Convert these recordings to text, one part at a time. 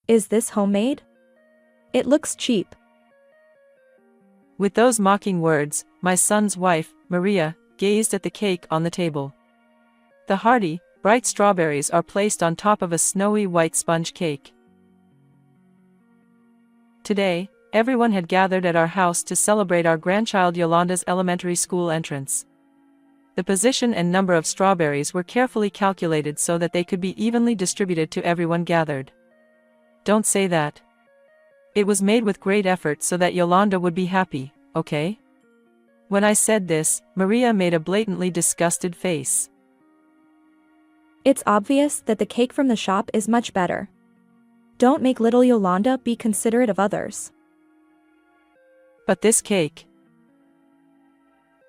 Is this homemade? It looks cheap. With those mocking words, my son's wife, Maria, gazed at the cake on the table. The hearty, bright strawberries are placed on top of a snowy white sponge cake. Today, everyone had gathered at our house to celebrate our grandchild Yolanda's elementary school entrance. The position and number of strawberries were carefully calculated so that they could be evenly distributed to everyone gathered. Don't say that. It was made with great effort so that Yolanda would be happy, okay? When I said this, Maria made a blatantly disgusted face. It's obvious that the cake from the shop is much better. Don't make little Yolanda be considerate of others. But this cake.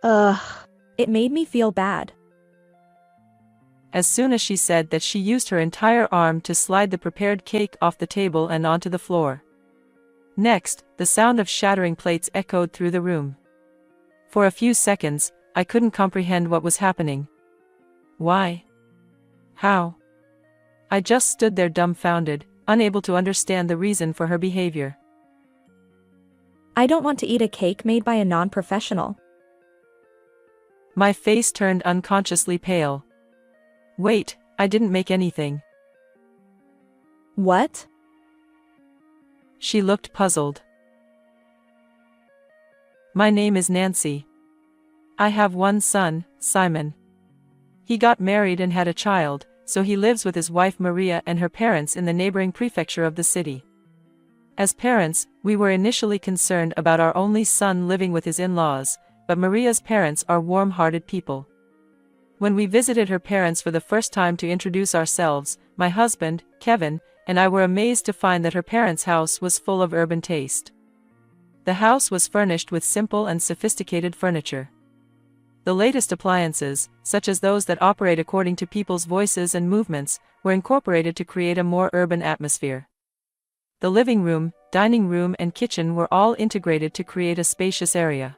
Ugh. It made me feel bad. As soon as she said that, she used her entire arm to slide the prepared cake off the table and onto the floor. Next, the sound of shattering plates echoed through the room. For a few seconds, I couldn't comprehend what was happening. Why? How? I just stood there dumbfounded, unable to understand the reason for her behavior. I don't want to eat a cake made by a non-professional. My face turned unconsciously pale. Wait, I didn't make anything. What? She looked puzzled. My name is Nancy. I have one son, Simon. He got married and had a child, so he lives with his wife Maria and her parents in the neighboring prefecture of the city. As parents, we were initially concerned about our only son living with his in-laws, but Maria's parents are warm-hearted people. When we visited her parents for the first time to introduce ourselves, my husband, Kevin, and I were amazed to find that her parents' house was full of urban taste. The house was furnished with simple and sophisticated furniture. The latest appliances, such as those that operate according to people's voices and movements, were incorporated to create a more urban atmosphere. The living room, dining room and kitchen were all integrated to create a spacious area.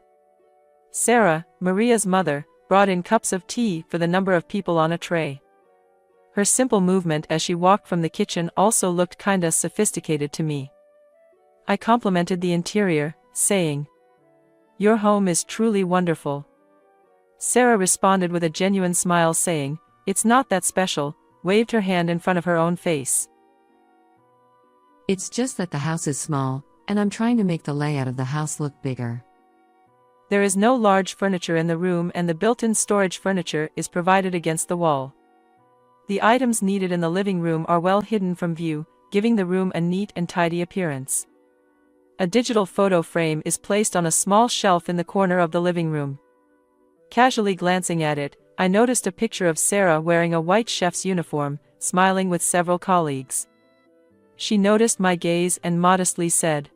Sarah, Maria's mother, brought in cups of tea for the number of people on a tray. Her simple movement as she walked from the kitchen also looked kinda sophisticated to me. I complimented the interior, saying, "Your home is truly wonderful." Sarah responded with a genuine smile saying, "It's not that special," waved her hand in front of her own face. It's just that the house is small, and I'm trying to make the layout of the house look bigger. There is no large furniture in the room and the built-in storage furniture is provided against the wall. The items needed in the living room are well hidden from view, giving the room a neat and tidy appearance. A digital photo frame is placed on a small shelf in the corner of the living room. Casually glancing at it, I noticed a picture of Sarah wearing a white chef's uniform, smiling with several colleagues. She noticed my gaze and modestly said,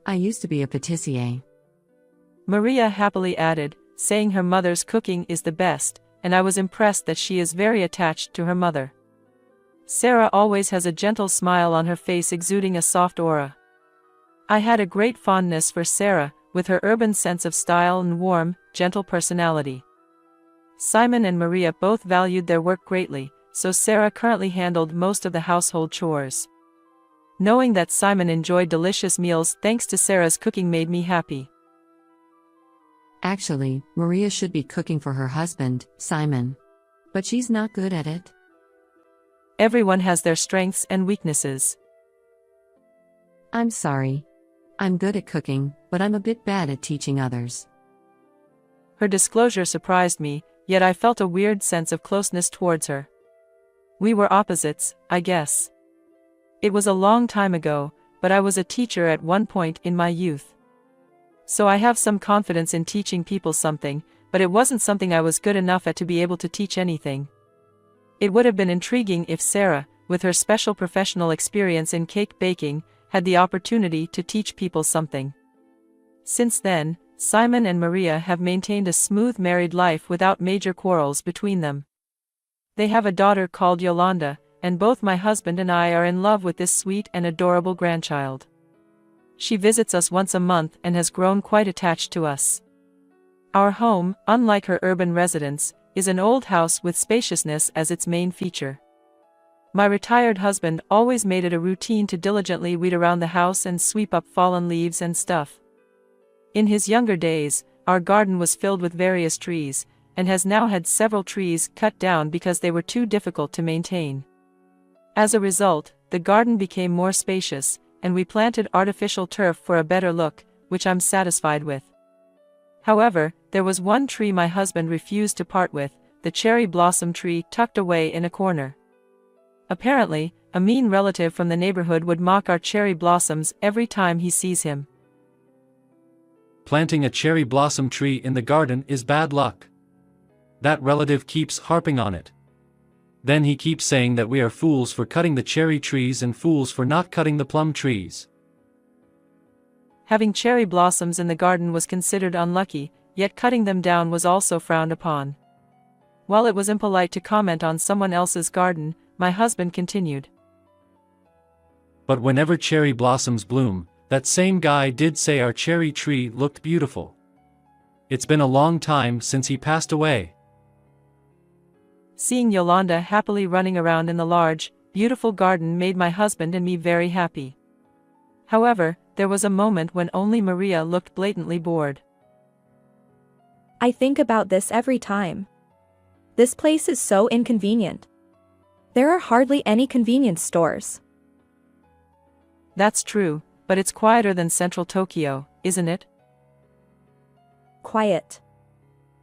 "I used to be a pâtissier." Maria happily added, saying her mother's cooking is the best, and I was impressed that she is very attached to her mother. Sarah always has a gentle smile on her face exuding a soft aura. I had a great fondness for Sarah, with her urban sense of style and warm, gentle personality. Simon and Maria both valued their work greatly, so Sarah currently handled most of the household chores. Knowing that Simon enjoyed delicious meals thanks to Sarah's cooking made me happy. Actually, Maria should be cooking for her husband, Simon. But she's not good at it. Everyone has their strengths and weaknesses. I'm sorry. I'm good at cooking, but I'm a bit bad at teaching others. Her disclosure surprised me, yet I felt a weird sense of closeness towards her. We were opposites, I guess. It was a long time ago, but I was a teacher at one point in my youth. So I have some confidence in teaching people something, but it wasn't something I was good enough at to be able to teach anything. It would have been intriguing if Sarah, with her special professional experience in cake baking, had the opportunity to teach people something. Since then, Simon and Maria have maintained a smooth married life without major quarrels between them. They have a daughter called Yolanda, and both my husband and I are in love with this sweet and adorable grandchild. She visits us once a month and has grown quite attached to us. Our home, unlike her urban residence, is an old house with spaciousness as its main feature. My retired husband always made it a routine to diligently weed around the house and sweep up fallen leaves and stuff. In his younger days, our garden was filled with various trees, and has now had several trees cut down because they were too difficult to maintain. As a result, the garden became more spacious, and we planted artificial turf for a better look, which I'm satisfied with. However, there was one tree my husband refused to part with, the cherry blossom tree tucked away in a corner. Apparently, a mean relative from the neighborhood would mock our cherry blossoms every time he sees him. Planting a cherry blossom tree in the garden is bad luck. That relative keeps harping on it. Then he keeps saying that we are fools for cutting the cherry trees and fools for not cutting the plum trees. Having cherry blossoms in the garden was considered unlucky, yet cutting them down was also frowned upon. While it was impolite to comment on someone else's garden, my husband continued. But whenever cherry blossoms bloom, that same guy did say our cherry tree looked beautiful. It's been a long time since he passed away. Seeing Yolanda happily running around in the large, beautiful garden made my husband and me very happy. However, there was a moment when only Maria looked blatantly bored. I think about this every time. This place is so inconvenient. There are hardly any convenience stores. That's true, but it's quieter than central Tokyo, isn't it? Quiet.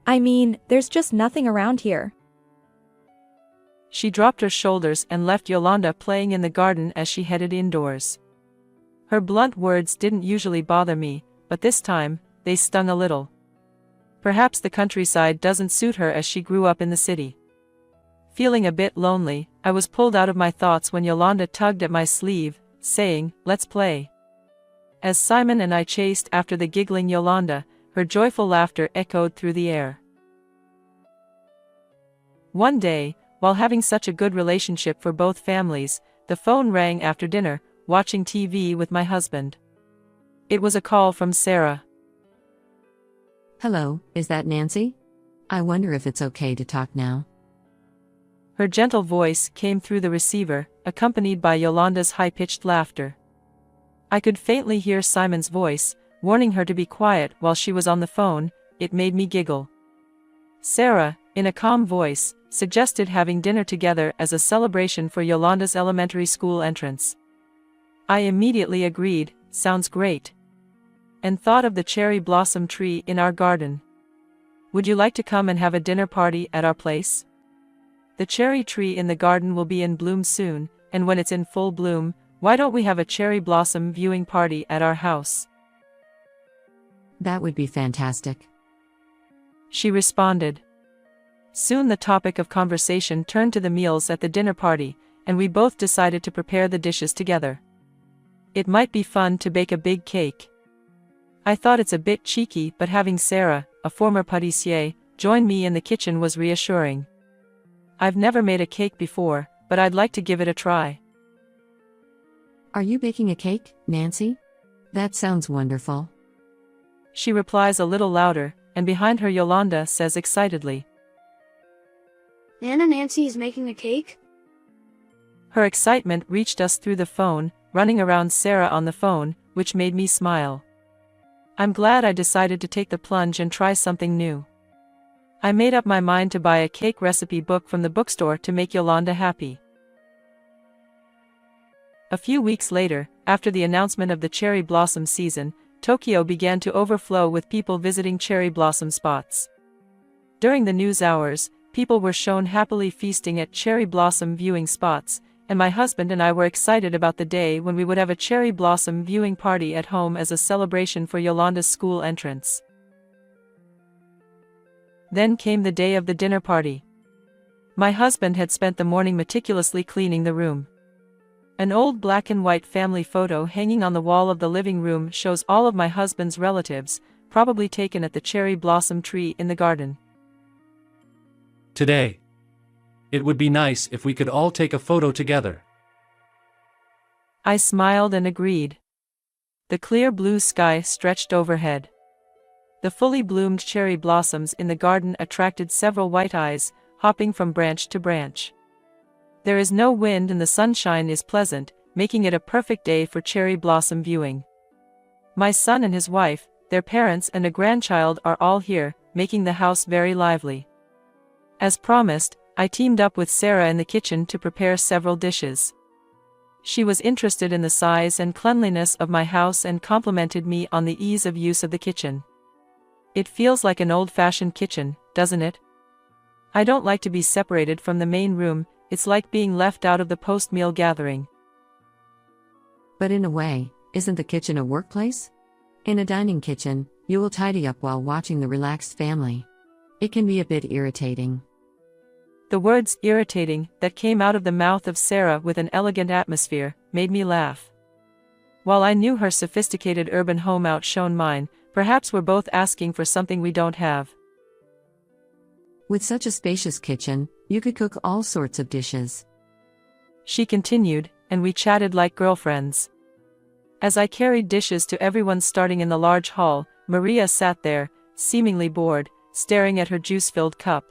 I mean, there's just nothing around here. She dropped her shoulders and left Yolanda playing in the garden as she headed indoors. Her blunt words didn't usually bother me, but this time, they stung a little. Perhaps the countryside doesn't suit her as she grew up in the city. Feeling a bit lonely, I was pulled out of my thoughts when Yolanda tugged at my sleeve, saying, "Let's play." As Simon and I chased after the giggling Yolanda, her joyful laughter echoed through the air. One day, while having such a good relationship for both families, the phone rang after dinner, watching TV with my husband. It was a call from Sarah. Hello, is that Nancy? I wonder if it's okay to talk now. Her gentle voice came through the receiver, accompanied by Yolanda's high-pitched laughter. I could faintly hear Simon's voice, warning her to be quiet while she was on the phone. It made me giggle. Sarah, in a calm voice, suggested having dinner together as a celebration for Yolanda's elementary school entrance. I immediately agreed, sounds great. And thought of the cherry blossom tree in our garden. Would you like to come and have a dinner party at our place? The cherry tree in the garden will be in bloom soon, and when it's in full bloom, why don't we have a cherry blossom viewing party at our house? That would be fantastic. She responded. Soon the topic of conversation turned to the meals at the dinner party, and we both decided to prepare the dishes together. It might be fun to bake a big cake. I thought it's a bit cheeky, but having Sarah, a former pâtissier, join me in the kitchen was reassuring. I've never made a cake before, but I'd like to give it a try. Are you baking a cake, Nancy? That sounds wonderful. She replies a little louder, and behind her Yolanda says excitedly. Nana Nancy is making a cake? Her excitement reached us through the phone, running around Sarah on the phone, which made me smile. I'm glad I decided to take the plunge and try something new. I made up my mind to buy a cake recipe book from the bookstore to make Yolanda happy. A few weeks later, after the announcement of the cherry blossom season, Tokyo began to overflow with people visiting cherry blossom spots. During the news hours, people were shown happily feasting at cherry blossom viewing spots, and my husband and I were excited about the day when we would have a cherry blossom viewing party at home as a celebration for Yolanda's school entrance. Then came the day of the dinner party. My husband had spent the morning meticulously cleaning the room. An old black and white family photo hanging on the wall of the living room shows all of my husband's relatives, probably taken at the cherry blossom tree in the garden. Today. It would be nice if we could all take a photo together. I smiled and agreed. The clear blue sky stretched overhead. The fully bloomed cherry blossoms in the garden attracted several white eyes, hopping from branch to branch. There is no wind and the sunshine is pleasant, making it a perfect day for cherry blossom viewing. My son and his wife, their parents and a grandchild are all here, making the house very lively. As promised, I teamed up with Sarah in the kitchen to prepare several dishes. She was interested in the size and cleanliness of my house and complimented me on the ease of use of the kitchen. It feels like an old-fashioned kitchen, doesn't it? I don't like to be separated from the main room, it's like being left out of the post-meal gathering. But in a way, isn't the kitchen a workplace? In a dining kitchen, you will tidy up while watching the relaxed family. It can be a bit irritating. The words irritating that came out of the mouth of Sarah with an elegant atmosphere made me laugh. While I knew her sophisticated urban home outshone mine, perhaps we're both asking for something we don't have. With such a spacious kitchen, you could cook all sorts of dishes. She continued, and we chatted like girlfriends. As I carried dishes to everyone starting in the large hall, Maria sat there, seemingly bored, staring at her juice-filled cup.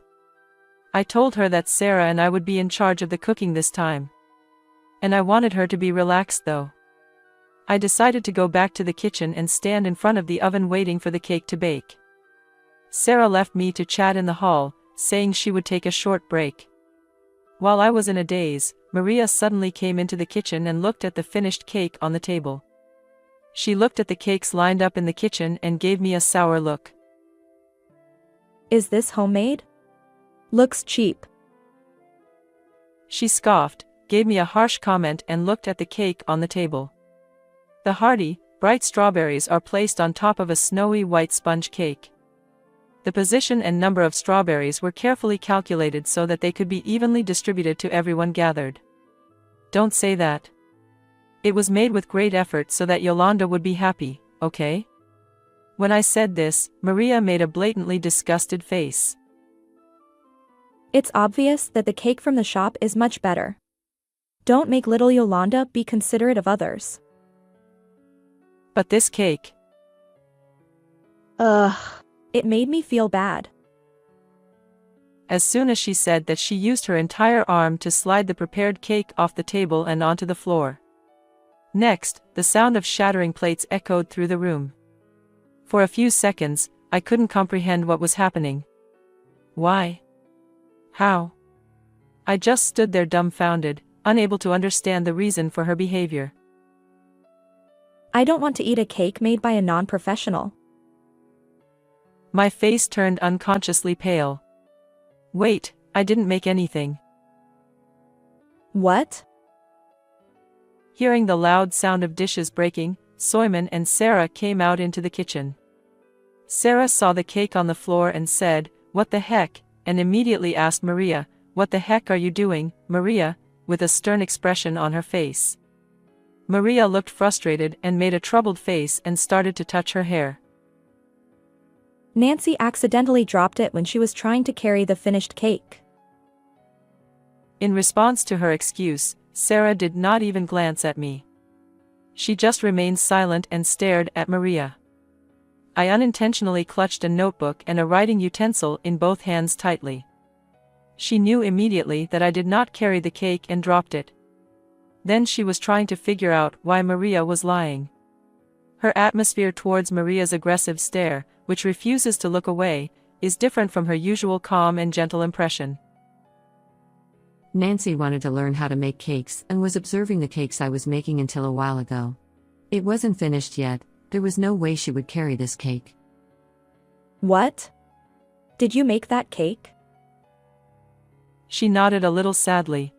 I told her that Sarah and I would be in charge of the cooking this time. And I wanted her to be relaxed though. I decided to go back to the kitchen and stand in front of the oven waiting for the cake to bake. Sarah left me to chat in the hall, saying she would take a short break. While I was in a daze, Maria suddenly came into the kitchen and looked at the finished cake on the table. She looked at the cakes lined up in the kitchen and gave me a sour look. Is this homemade? Looks cheap. She scoffed, gave me a harsh comment and looked at the cake on the table. The hearty, bright strawberries are placed on top of a snowy white sponge cake. The position and number of strawberries were carefully calculated so that they could be evenly distributed to everyone gathered. Don't say that. It was made with great effort so that Yolanda would be happy, okay? When I said this, Maria made a blatantly disgusted face. It's obvious that the cake from the shop is much better. Don't make little Yolanda be considerate of others. But this cake. Ugh. It made me feel bad. As soon as she said that, she used her entire arm to slide the prepared cake off the table and onto the floor. Next, the sound of shattering plates echoed through the room. For a few seconds, I couldn't comprehend what was happening. Why? How? I just stood there dumbfounded, unable to understand the reason for her behavior. I don't want to eat a cake made by a non-professional. My face turned unconsciously pale. Wait, I didn't make anything. What? Hearing the loud sound of dishes breaking, Soyman and Sarah came out into the kitchen. Sarah saw the cake on the floor and said, "What the heck?" and immediately asked Maria, "What the heck are you doing, Maria?" with a stern expression on her face. Maria looked frustrated and made a troubled face and started to touch her hair. Nancy accidentally dropped it when she was trying to carry the finished cake. In response to her excuse, Sarah did not even glance at me. She just remained silent and stared at Maria. I unintentionally clutched a notebook and a writing utensil in both hands tightly. She knew immediately that I did not carry the cake and dropped it. Then she was trying to figure out why Maria was lying. Her atmosphere towards Maria's aggressive stare, which refuses to look away, is different from her usual calm and gentle impression. Nancy wanted to learn how to make cakes and was observing the cakes I was making until a while ago. It wasn't finished yet. There was no way she would carry this cake. What? Did you make that cake? She nodded a little sadly.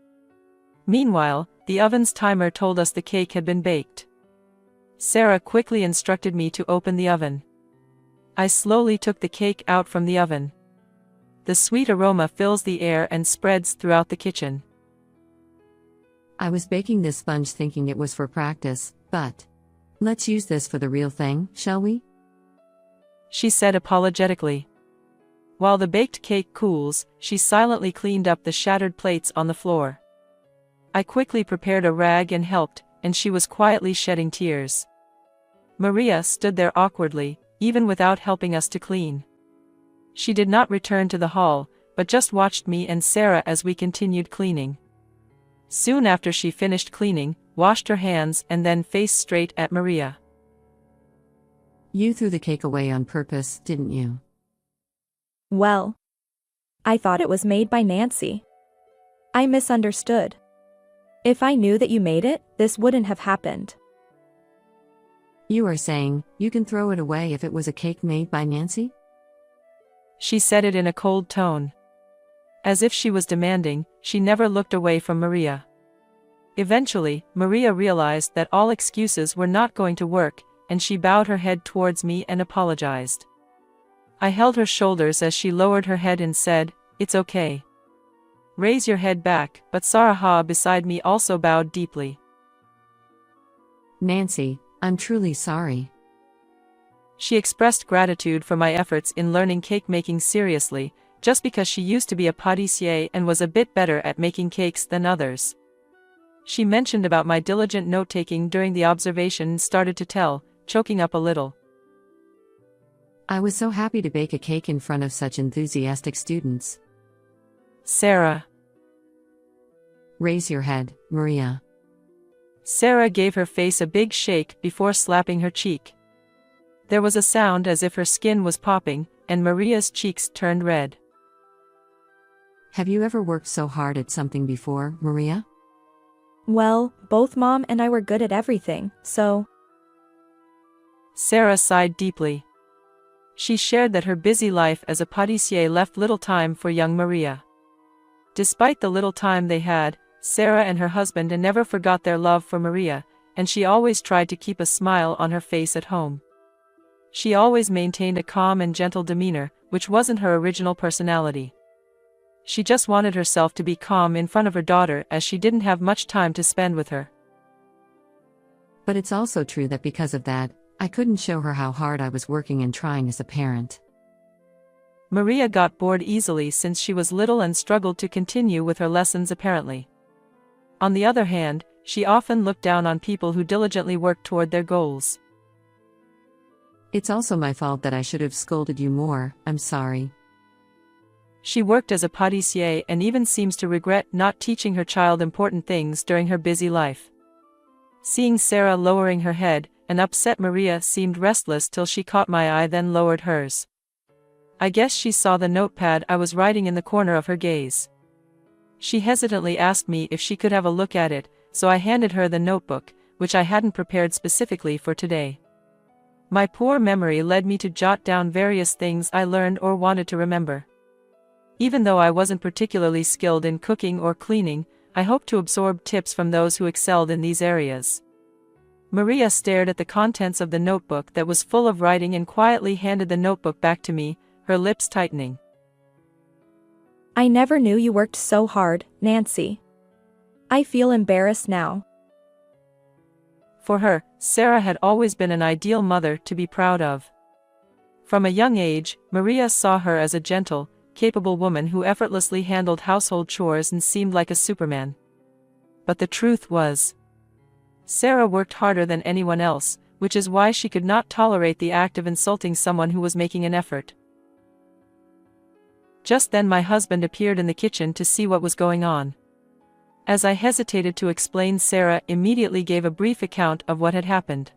Meanwhile, the oven's timer told us the cake had been baked. Sarah quickly instructed me to open the oven. I slowly took the cake out from the oven. The sweet aroma fills the air and spreads throughout the kitchen. I was baking this sponge thinking it was for practice, but let's use this for the real thing, shall we? She said apologetically. While the baked cake cools, she silently cleaned up the shattered plates on the floor. I quickly prepared a rag and helped, and she was quietly shedding tears. Maria stood there awkwardly, even without helping us to clean. She did not return to the hall, but just watched me and Sarah as we continued cleaning. Soon after she finished cleaning, washed her hands and then faced straight at Maria. You threw the cake away on purpose, didn't you? Well, I thought it was made by Nancy. I misunderstood. If I knew that you made it, this wouldn't have happened. You are saying, you can throw it away if it was a cake made by Nancy? She said it in a cold tone. As if she was demanding, she never looked away from Maria. Eventually, Maria realized that all excuses were not going to work, and she bowed her head towards me and apologized. I held her shoulders as she lowered her head and said, "It's okay. Raise your head back," but Saraha beside me also bowed deeply. Nancy, I'm truly sorry. She expressed gratitude for my efforts in learning cake making seriously, just because she used to be a pâtissier and was a bit better at making cakes than others. She mentioned about my diligent note-taking during the observation and started to tell, choking up a little. I was so happy to bake a cake in front of such enthusiastic students. Sarah. Raise your head, Maria. Sarah gave her face a big shake before slapping her cheek. There was a sound as if her skin was popping, and Maria's cheeks turned red. Have you ever worked so hard at something before, Maria? Well, both Mom and I were good at everything, so. Sarah sighed deeply. She shared that her busy life as a pâtissier left little time for young Maria. Despite the little time they had, Sarah and her husband never forgot their love for Maria, and she always tried to keep a smile on her face at home. She always maintained a calm and gentle demeanor, which wasn't her original personality. She just wanted herself to be calm in front of her daughter as she didn't have much time to spend with her. But it's also true that because of that, I couldn't show her how hard I was working and trying as a parent. Maria got bored easily since she was little and struggled to continue with her lessons apparently. On the other hand, she often looked down on people who diligently worked toward their goals. It's also my fault that I should have scolded you more, I'm sorry. She worked as a pâtissier and even seems to regret not teaching her child important things during her busy life. Seeing Sarah lowering her head, an upset Maria seemed restless till she caught my eye then lowered hers. I guess she saw the notepad I was writing in the corner of her gaze. She hesitantly asked me if she could have a look at it, so I handed her the notebook, which I hadn't prepared specifically for today. My poor memory led me to jot down various things I learned or wanted to remember. Even though I wasn't particularly skilled in cooking or cleaning, I hoped to absorb tips from those who excelled in these areas. Maria stared at the contents of the notebook that was full of writing and quietly handed the notebook back to me, her lips tightening. I never knew you worked so hard, Nancy. I feel embarrassed now. For her, Sarah had always been an ideal mother to be proud of. From a young age, Maria saw her as a gentle, capable woman who effortlessly handled household chores and seemed like a superman. But the truth was, Sarah worked harder than anyone else, which is why she could not tolerate the act of insulting someone who was making an effort. Just then my husband appeared in the kitchen to see what was going on. As I hesitated to explain, Sarah immediately gave a brief account of what had happened.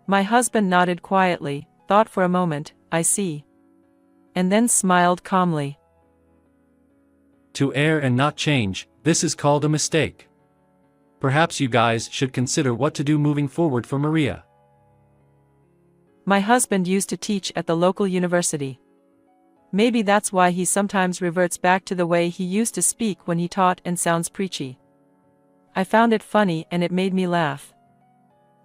My husband nodded quietly, thought for a moment, "I see," and then smiled calmly. To err and not change, this is called a mistake. Perhaps you guys should consider what to do moving forward for Maria. My husband used to teach at the local university. Maybe that's why he sometimes reverts back to the way he used to speak when he taught and sounds preachy. I found it funny and it made me laugh.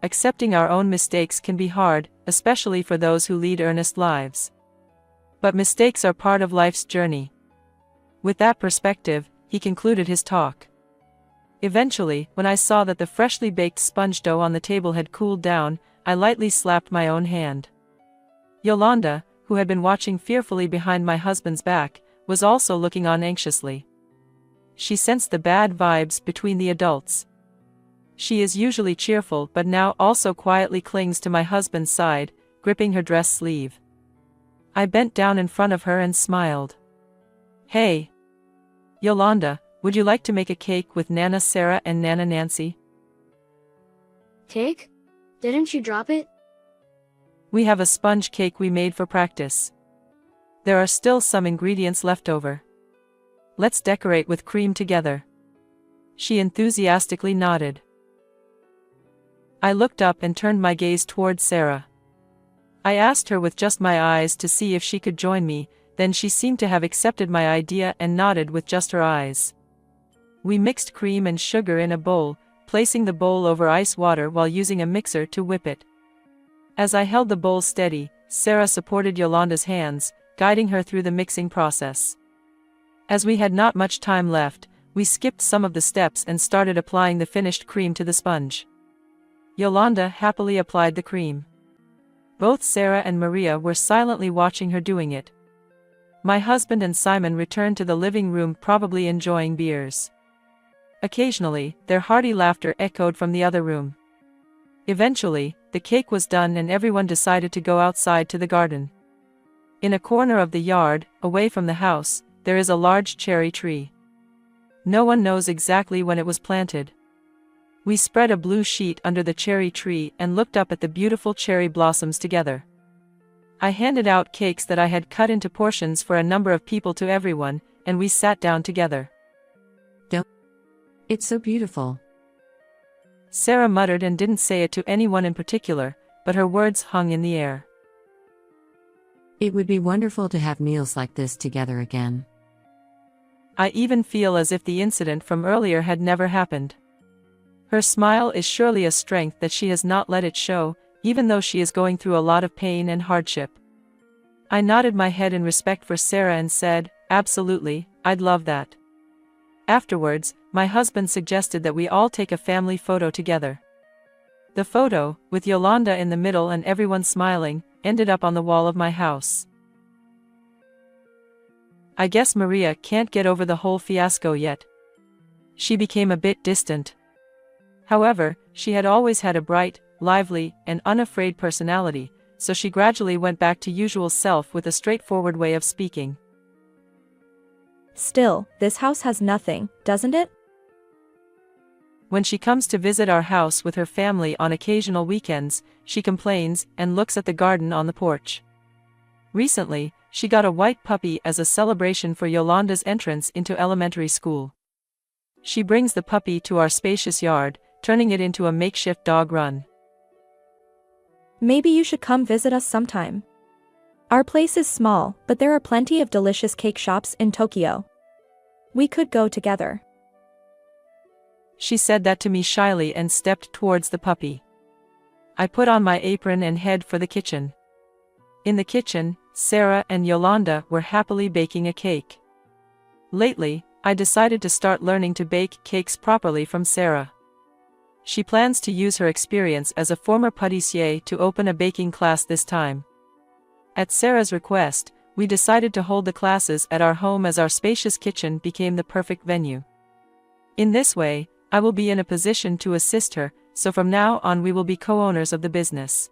Accepting our own mistakes can be hard, especially for those who lead earnest lives. But mistakes are part of life's journey. With that perspective, he concluded his talk. Eventually, when I saw that the freshly baked sponge dough on the table had cooled down, I lightly slapped my own hand. Yolanda, who had been watching fearfully behind my husband's back, was also looking on anxiously. She sensed the bad vibes between the adults. She is usually cheerful but now also quietly clings to my husband's side, gripping her dress sleeve. I bent down in front of her and smiled. "Hey, Yolanda, Would you like to make a cake with Nana Sarah and Nana Nancy? Cake? Didn't you drop it? We have a sponge cake we made for practice. There are still some ingredients left over. Let's decorate with cream together. She enthusiastically nodded. I looked up and turned my gaze towards Sarah. I asked her with just my eyes to see if she could join me, then she seemed to have accepted my idea and nodded with just her eyes. We mixed cream and sugar in a bowl, placing the bowl over ice water while using a mixer to whip it. As I held the bowl steady, Sarah supported Yolanda's hands, guiding her through the mixing process. As we had not much time left, we skipped some of the steps and started applying the finished cream to the sponge. Yolanda happily applied the cream. Both Sarah and Maria were silently watching her doing it. My husband and Simon returned to the living room, probably enjoying beers. Occasionally, their hearty laughter echoed from the other room. Eventually, the cake was done and everyone decided to go outside to the garden. In a corner of the yard, away from the house, there is a large cherry tree. No one knows exactly when it was planted. We spread a blue sheet under the cherry tree and looked up at the beautiful cherry blossoms together. I handed out cakes that I had cut into portions for a number of people to everyone, and we sat down together. It's so beautiful. Sarah muttered and didn't say it to anyone in particular, but her words hung in the air. It would be wonderful to have meals like this together again. I even feel as if the incident from earlier had never happened. Her smile is surely a strength that she has not let it show, even though she is going through a lot of pain and hardship. I nodded my head in respect for Sarah and said, "Absolutely, I'd love that." Afterwards, my husband suggested that we all take a family photo together. The photo, with Yolanda in the middle and everyone smiling, ended up on the wall of my house. I guess Maria can't get over the whole fiasco yet. She became a bit distant. However, she had always had a bright, lively, and unafraid personality, so she gradually went back to usual self with a straightforward way of speaking. Still, this house has nothing, doesn't it? When she comes to visit our house with her family on occasional weekends, she complains and looks at the garden on the porch. Recently, she got a white puppy as a celebration for Yolanda's entrance into elementary school. She brings the puppy to our spacious yard, turning it into a makeshift dog run. Maybe you should come visit us sometime. Our place is small, but there are plenty of delicious cake shops in Tokyo. We could go together. She said that to me shyly and stepped towards the puppy. I put on my apron and head for the kitchen. In the kitchen, Sarah and Yolanda were happily baking a cake. Lately, I decided to start learning to bake cakes properly from Sarah. She plans to use her experience as a former pâtissier to open a baking class this time. At Sarah's request, we decided to hold the classes at our home as our spacious kitchen became the perfect venue. In this way, I will be in a position to assist her, so from now on we will be co-owners of the business.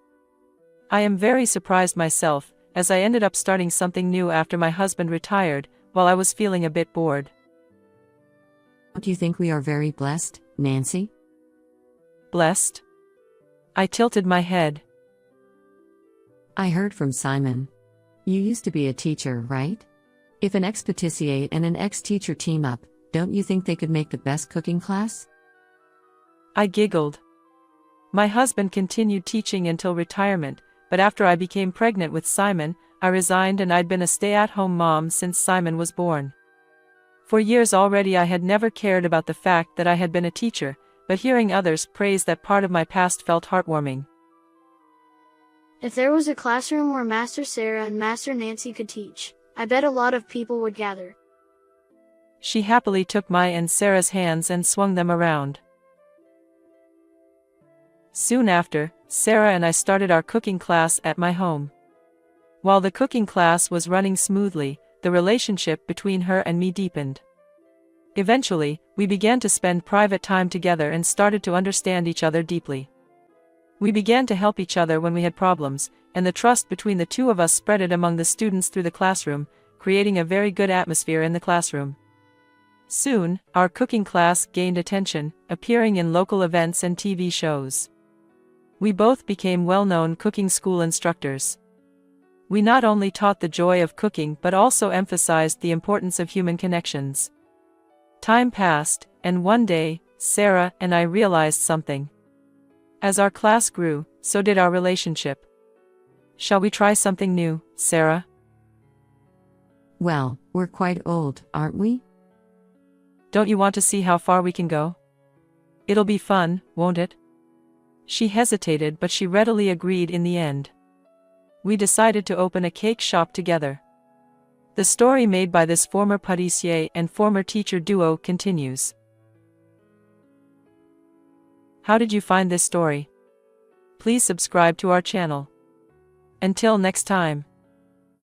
I am very surprised myself, as I ended up starting something new after my husband retired, while I was feeling a bit bored. Don't you think we are very blessed, Nancy? Blessed? I tilted my head. I heard from Simon. You used to be a teacher, right? If an ex-pâtissier and an ex-teacher team up, don't you think they could make the best cooking class? I giggled. My husband continued teaching until retirement, but after I became pregnant with Simon, I resigned and I'd been a stay-at-home mom since Simon was born. For years already I had never cared about the fact that I had been a teacher, but hearing others praise that part of my past felt heartwarming. If there was a classroom where Master Sarah and Master Nancy could teach, I bet a lot of people would gather. She happily took my and Sarah's hands and swung them around. Soon after, Sarah and I started our cooking class at my home. While the cooking class was running smoothly, the relationship between her and me deepened. Eventually, we began to spend private time together and started to understand each other deeply. We began to help each other when we had problems, and the trust between the two of us spread among the students through the classroom, creating a very good atmosphere in the classroom. Soon, our cooking class gained attention, appearing in local events and TV shows. We both became well-known cooking school instructors. We not only taught the joy of cooking but also emphasized the importance of human connections. Time passed, and one day, Sarah and I realized something. As our class grew, so did our relationship. Shall we try something new, Sarah? Well, we're quite old, aren't we? Don't you want to see how far we can go? It'll be fun, won't it? She hesitated, but she readily agreed in the end. We decided to open a cake shop together. The story made by this former pâtissier and former teacher duo continues. How did you find this story? Please subscribe to our channel. Until next time.